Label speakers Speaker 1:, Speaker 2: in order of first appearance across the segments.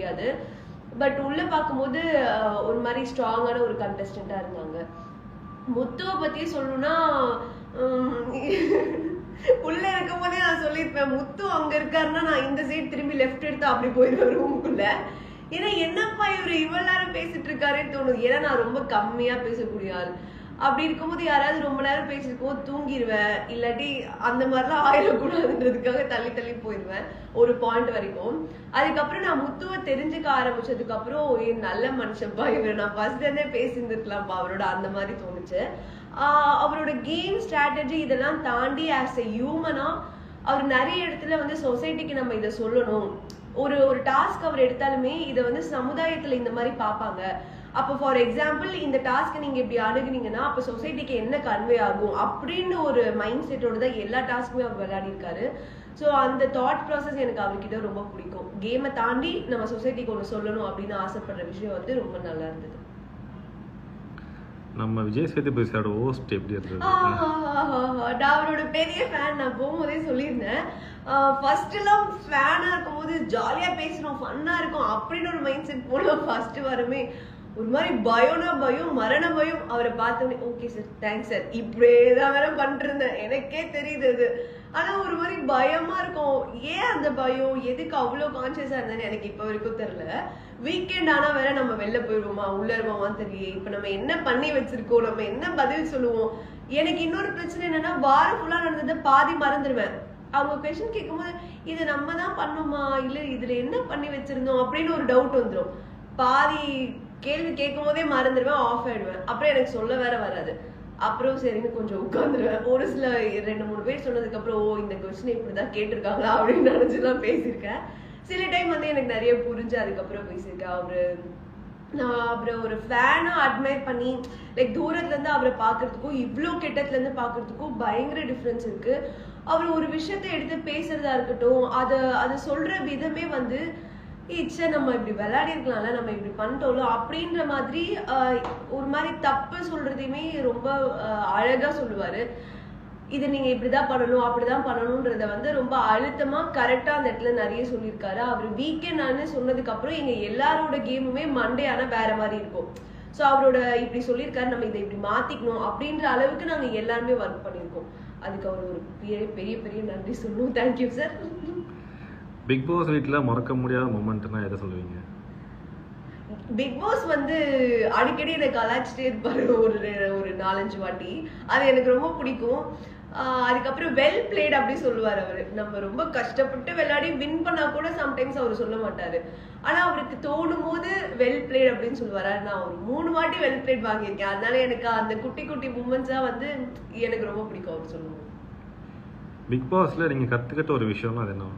Speaker 1: முடியாது. பட் உள்ள பார்க்கும்போது ஒரு மாதிரி ஸ்ட்ராங்கான ஒரு கண்டஸ்டண்டா இருந்தாங்க. முத்துவை பத்தி சொல்லணும்னா உள்ள இருக்கும் போதே நான் சொல்லியிருப்பேன், முத்து அங்க இருக்காருன்னா நான் இந்த சைடு திரும்பி லெஃப்ட் எடுத்து அப்படி போயிடுவேன் ரூமுக்குள்ள. ஏன்னா என்னப்பா இவரு இவ்வளவு நேரம் பேசிட்டு இருக்காருன்னு தோணுது. ஏன்னா நான் ரொம்ப கம்மியா பேசக்கூடிய ஆள். அப்படி இருக்கும்போது யாராவது ரொம்ப நேரம் பேசிருக்கோம் தூங்கிடுவேன், இல்லாட்டி அந்த மாதிரிலாம் ஆயிடக்கூடாதுன்றதுக்காக தள்ளி தள்ளி போயிடுவேன் ஒரு பாயிண்ட் வரைக்கும். அதுக்கப்புறம் நான் முத்துவை தெரிஞ்சுக்க ஆரம்பிச்சதுக்கு அப்புறம் நல்ல மனுஷப்பா இவர், நான் ஃபர்ஸ்ட் இருந்தே பேசியிருந்துருக்கலாம்ப்பா அவரோட, அந்த மாதிரி தோணுச்சு. அவரோட கேம் ஸ்ட்ராட்டஜி இதெல்லாம் தாண்டி ஆஸ் எ ஹியூமனா அவர் நிறைய இடத்துல வந்து சொசைட்டிக்கு நம்ம இதை சொல்லணும். ஒரு டாஸ்க் அவர் எடுத்தாலுமே இதை வந்து சமுதாயத்துல இந்த மாதிரி பார்ப்பாங்க. அப்போ ஃபார் எக்ஸாம்பிள் இந்த டாஸ்க் நீங்க இப்படி அணுகுனீங்கன்னா அப்ப சொசைட்டிக்கு என்ன கன்வே ஆகும் அப்படின்னு ஒரு மைண்ட் செட்டோட தான் எல்லா டாஸ்க்குமே அவர் விளையாடி இருக்காரு. ஸோ அந்த தாட் ப்ராசஸ் எனக்கு அவர்கிட்ட ரொம்ப பிடிக்கும். கேமை தாண்டி நம்ம சொசைட்டிக்கு ஒன்று சொல்லணும் அப்படின்னு ஆசைப்படுற விஷயம் வந்து ரொம்ப நல்லா இருந்தது.
Speaker 2: நம்ம விஜய் சேதுபதி சாரோட ஹோஸ்ட் எப்படி இருந்தது?
Speaker 1: நான் அவரோட பெரிய ஃபேன். நான் போகும்போதே சொல்லியிருந்தேன், ஃபர்ஸ்ட் எல்லாம் ஃபேனா இருக்கும்போது ஜாலியா பேசணும், ஃபன்னா இருக்கும் அப்படின்னு ஒரு மைண்ட் செட் போல ஃபர்ஸ்ட் வரமே ஒரு மாதிரி பயம்னா பயம், மரண பயம். அவரை பார்த்தோன்னே ஓகே சார், தேங்க்ஸ் சார், இப்படியேதான் வேற பண்ணிருந்தேன், எனக்கே தெரியுது அது. ஆனா ஒரு மாதிரி பயமா இருக்கும். ஏன் அந்த பயம், எதுக்கு அவ்வளவு கான்சியஸா இருந்தேன்னு எனக்கு இப்ப வரைக்கும் தெரியல. வீக்கெண்ட் ஆனா வேற நம்ம வெளில போயிடுவோமா, உள்ள இருவோமான்னு தெரியல. இப்ப நம்ம என்ன பண்ணி வச்சிருக்கோம், நம்ம என்ன பதில் சொல்லுவோம். எனக்கு இன்னொரு பிரச்சனை என்னன்னா, வாரம் ஃபுல்லா நடந்ததை பாதி மறந்துடுவேன். அவங்க கொஸ்டின் கேட்கும்போது இது நம்ம தான் பண்ணுமா இல்ல இதுல என்ன பண்ணி வச்சிருந்தோம் அப்படின்னு ஒரு டவுட் வந்துடும். பாதி கேள்வி கேட்கும் போதே மறந்துடுவேன், ஆஃப் ஆயிடுவேன். அப்புறம் எனக்கு சொல்ல வேற வராது. அப்புறம் சரின்னு கொஞ்சம் உட்காந்துருவேன். ஒரு சில 2-3 பேர் சொன்னதுக்கு அப்புறம் இந்த கொஸ்டின் இப்படிதான் கேட்டிருக்காங்களா அப்படின்னு நினைச்சுலாம் பேசியிருக்கேன். சில டைம் வந்து எனக்கு நிறைய புரிஞ்சு அதுக்கப்புறம் பேசியிருக்கேன். நான் அவரை ஒரு ஃபேனா அட்மையர் பண்ணி லைக் தூரத்துல இருந்து அவரை பாக்குறதுக்கும் இவ்வளவு கிட்டத்துல இருந்து பாக்குறதுக்கும் பயங்கர டிஃபரன்ஸ் இருக்கு. அவர் ஒரு விஷயத்த எடுத்து பேசுறதா இருக்கட்டும், அதை சொல்ற விதமே வந்து இச்சை நம்ம இப்படி விளையாடி இருக்கலாம்ல, நம்ம இப்படி பண்ணிட்டோம்ல அப்படின்ற மாதிரி ஒரு மாதிரி தப்பு சொல்றதையுமே ரொம்ப அழகா சொல்லுவாரு. இது நீங்க இப்படிதான் பண்ணணும் அப்படிதான் பண்ணணும்ன்றத வந்து ரொம்ப அழுத்தமா கரெக்டா அந்த இடத்துல நிறைய சொல்லியிருக்காரு. அவர் வீக்கெண்ட் ஆனு சொன்னதுக்கு அப்புறம் எங்க எல்லாரோட கேமுமே மண்டே ஆனா வேற மாதிரி இருக்கும். ஸோ அவரோட இப்படி சொல்லியிருக்காரு, நம்ம இதை இப்படி மாத்திக்கணும் அப்படின்ற அளவுக்கு நாங்க எல்லாருமே ஒர்க் பண்ணியிருக்கோம். அதுக்கு அவர் ஒரு பெரிய பெரிய நன்றி சொல்லணும். Thank you sir.
Speaker 2: பிக் பாஸ் வீட்ல மறக்க முடியாத மொமெண்ட்னா எதை சொல்லுவீங்க?
Speaker 1: பிக் பாஸ் வந்து அடிக்கடி எனக்கு கலாச்சிட்டே இருப்பாரு ஒரு 4-5 வாட்டி. அது எனக்கு ரொம்ப பிடிக்கும். அதுக்கப்புறம் வெல் பிளேட் அப்படி சொல்லுவார் அவரு. நம்ம ரொம்ப கஷ்டப்பட்டு விளையாடி வின் பண்ணா கூட சம்டைம்ஸ் அவர் சொல்ல மாட்டாரு. ஆனா அவருக்கு தோணும் போது வெல் பிளேட் அப்படின்னு சொல்லுவாரு. நான் ஒரு 3 வாட்டி வெல் பிளேட் வாங்கியிருக்கேன். அதனால எனக்கு அந்த குட்டி குட்டி மூமெண்ட்ஸா வந்து எனக்கு ரொம்ப பிடிக்கும் அவர் சொல்லுவோம்.
Speaker 2: பிக் பாஸ்ல நீங்க கத்துக்கிட்ட ஒரு விஷயம்னா அது என்ன?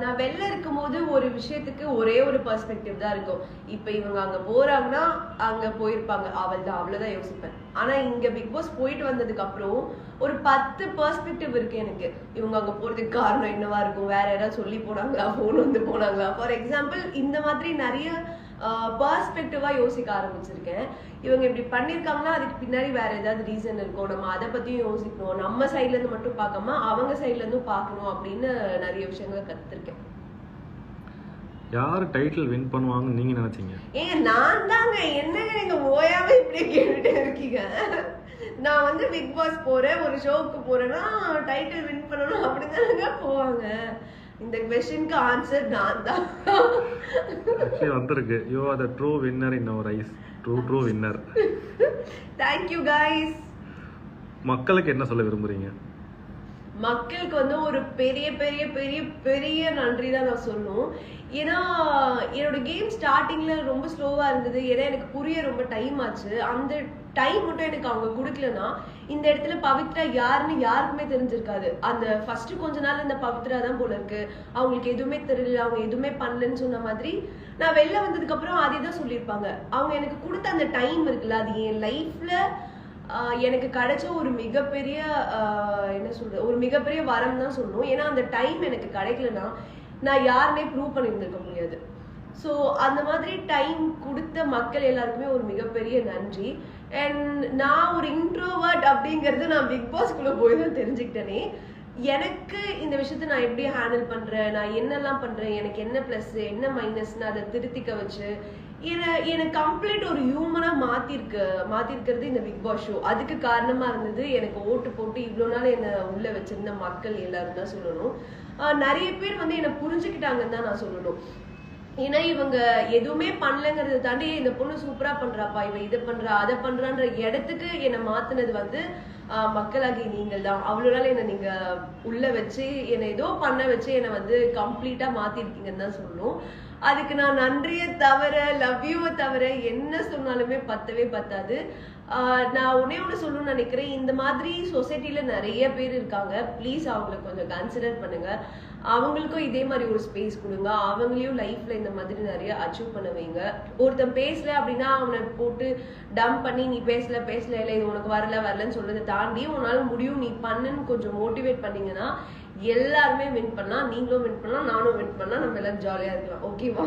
Speaker 1: நான் வெளில இருக்கும் போது ஒரு விஷயத்துக்கு ஒரே ஒரு பெர்ஸ்பெக்டிவ் தான் இருக்கும். இப்ப இவங்க அங்க போறாங்கன்னா அங்க போயிருப்பாங்க, அவ்வளவுதான் யோசிப்பேன். ஆனா இங்க பிக் பாஸ் போயிட்டு வந்ததுக்கு அப்புறம் ஒரு 10 பெர்ஸ்பெக்டிவ் இருக்கு எனக்கு. இவங்க அங்க போறதுக்கு காரணம் என்னவா இருக்கும், வேற யாராவது சொல்லி போனாங்களா, போன் வந்து போனாங்களா. ஃபார் எக்ஸாம்பிள் இந்த மாதிரி நிறைய பெர்ஸ்பெக்டிவா யோசிக்க ஆரம்பிச்சிருக்கேன். இவங்க இப்படி பண்ணிருக்காங்கன்னா அதுக்கு பின்னாடி வேற ஏதாவது ரீசன் இருக்கும், நம்ம அதை பத்தியும் யோசிக்கணும், நம்ம சைட்ல இருந்து மட்டும் பார்க்காம அவங்க சைட்ல இருந்தும் பார்க்கணும் அப்படின்னு நிறைய விஷயங்களை கத்துருக்கேன்.
Speaker 2: யாரு டைட்டில் வின் பண்ணுவாங்கன்னு நீங்க நினைச்சீங்க?
Speaker 1: நான் தாங்க. என்னங்க நீங்க ஓயாம இப்படி கேட்டுட்டே இருக்கீங்க. நான் வந்து பிக் பாஸ் போறேன், ஒரு ஷோக்கு போறேன்னா டைட்டில் வின் பண்ணணும் அப்படிதானங்க போவாங்க. இந்த क्वेश्चनக்கு ஆன்சர் நான் தான்.
Speaker 2: actually வந்திருக்கு. you are the true winner in our eyes. true winner.
Speaker 1: thank you guys.
Speaker 2: மக்களுக்கு என்ன சொல்ல விரும்புறீங்க?
Speaker 1: மக்களுக்கு வந்து ஒரு பெரிய பெரிய பெரிய பெரிய நன்றி தான் நான் சொல்லணும். ஏன்னா என்னோட கேம் ஸ்டார்டிங்ல ரொம்ப ஸ்லோவா இருந்தது. ஏன்னா எனக்கு புரிய ரொம்ப டைம் ஆச்சு. அந்த டைம் மட்டும் எனக்கு அவங்க கொடுக்கலன்னா இந்த இடத்துல பவித்ரா யாருன்னு யாருக்குமே தெரிஞ்சிருக்காது. அந்த ஃபர்ஸ்ட் கொஞ்ச நாள் இந்த பவித்ரா தான் போல இருக்கு, அவங்களுக்கு எதுவுமே தெரியல, அவங்க எதுவுமே பண்ணலன்னு சொன்ன மாதிரி நான் வெளில வந்ததுக்கு அப்புறம் அதே தான் சொல்லியிருப்பாங்க. அவங்க எனக்கு கொடுத்த அந்த டைம் இருக்குல்ல, அது என் லைஃப்ல எனக்கு கிடைச்ச ஒரு மிகப்பெரிய என்ன சொல்றது, ஒரு மிகப்பெரிய வரம் தான் சொல்லணும். ஏன்னா அந்த டைம் எனக்கு கிடைக்கலன்னா நான் யாருன்னே ப்ரூவ் பண்ணியிருந்திருக்க முடியாது. ஸோ அந்த மாதிரி டைம் கொடுத்த மக்கள் எல்லாருக்குமே ஒரு மிகப்பெரிய நன்றி. அண்ட் நான் ஒரு இன்ட்ரோவர்ட் அப்படிங்கிறது நான் பிக் பாஸ்குள்ள போய் தான் தெரிஞ்சுக்கிட்டேனே. எனக்கு இந்த விஷயத்த நான் எப்படி ஹேண்டில் பண்றேன், நான் என்னெல்லாம் பண்றேன், எனக்கு என்ன பிளஸ் என்ன மைனஸ்ன்னு அதை திருத்திக்க வச்சு என்னை கம்ப்ளீட் ஒரு ஹியூமனா மாத்திருக்கிறது இந்த பிக் பாஸ் ஷோ. அதுக்கு காரணமா இருந்தது எனக்கு ஓட்டு போட்டு இவ்வளவு நாள் என்ன உள்ள வச்சிருந்த மக்கள் எல்லாரும் தான் சொல்லணும். நிறைய பேர் வந்து என்ன புரிஞ்சுக்கிட்டாங்கன்னு தான் நான் சொல்லணும். ஏன்னா இவங்க எதுவுமே பண்ணலங்கிறத தாண்டி இந்த பொண்ணு சூப்பரா பண்றாப்பா, இவ இதை பண்றா அதை பண்றான்ற இடத்துக்கு என்னை மாத்தினது வந்து மக்களாகி நீங்கள் தான். அவ்வளவு நாள் என்ன நீங்க உள்ள வச்சு என்னை ஏதோ பண்ண வச்சு என்னை வந்து கம்ப்ளீட்டா மாத்திருக்கீங்கன்னு தான் சொல்லணும். அதுக்கு நான் நன்றியை தவிர லவ் யூவை தவிர என்ன சொன்னாலுமே பத்தவே பத்தாது. நான் ஒண்ணு சொல்லணும்னு நினைக்கிறேன், இந்த மாதிரி சொசைட்டில நிறைய பேர் இருக்காங்க. ப்ளீஸ் அவங்களை கொஞ்சம் கன்சிடர் பண்ணுங்க. அவங்களுக்கும் இதே மாதிரி ஒரு ஸ்பேஸ் கொடுங்க. அவங்களையும் லைஃப்ல இந்த மாதிரி நிறைய அச்சீவ் பண்ண வைங்க. ஒருத்தன் பேசல அப்படின்னா அவனை போட்டு டம்ப் பண்ணி நீ பேசல இல்லை இது உனக்கு வரலன்னு சொல்றதை தாண்டி உன்னால முடியும் நீ பண்ணுன்னு கொஞ்சம் மோட்டிவேட் பண்ணீங்கன்னா எல்லாருமே வின் பண்ணலாம். நீங்களும் வின் பண்ணலாம், நானும் வின் பண்ணலாம், நம்ம எல்லாரும் ஜாலியா இருக்கலாம். ஓகேவா?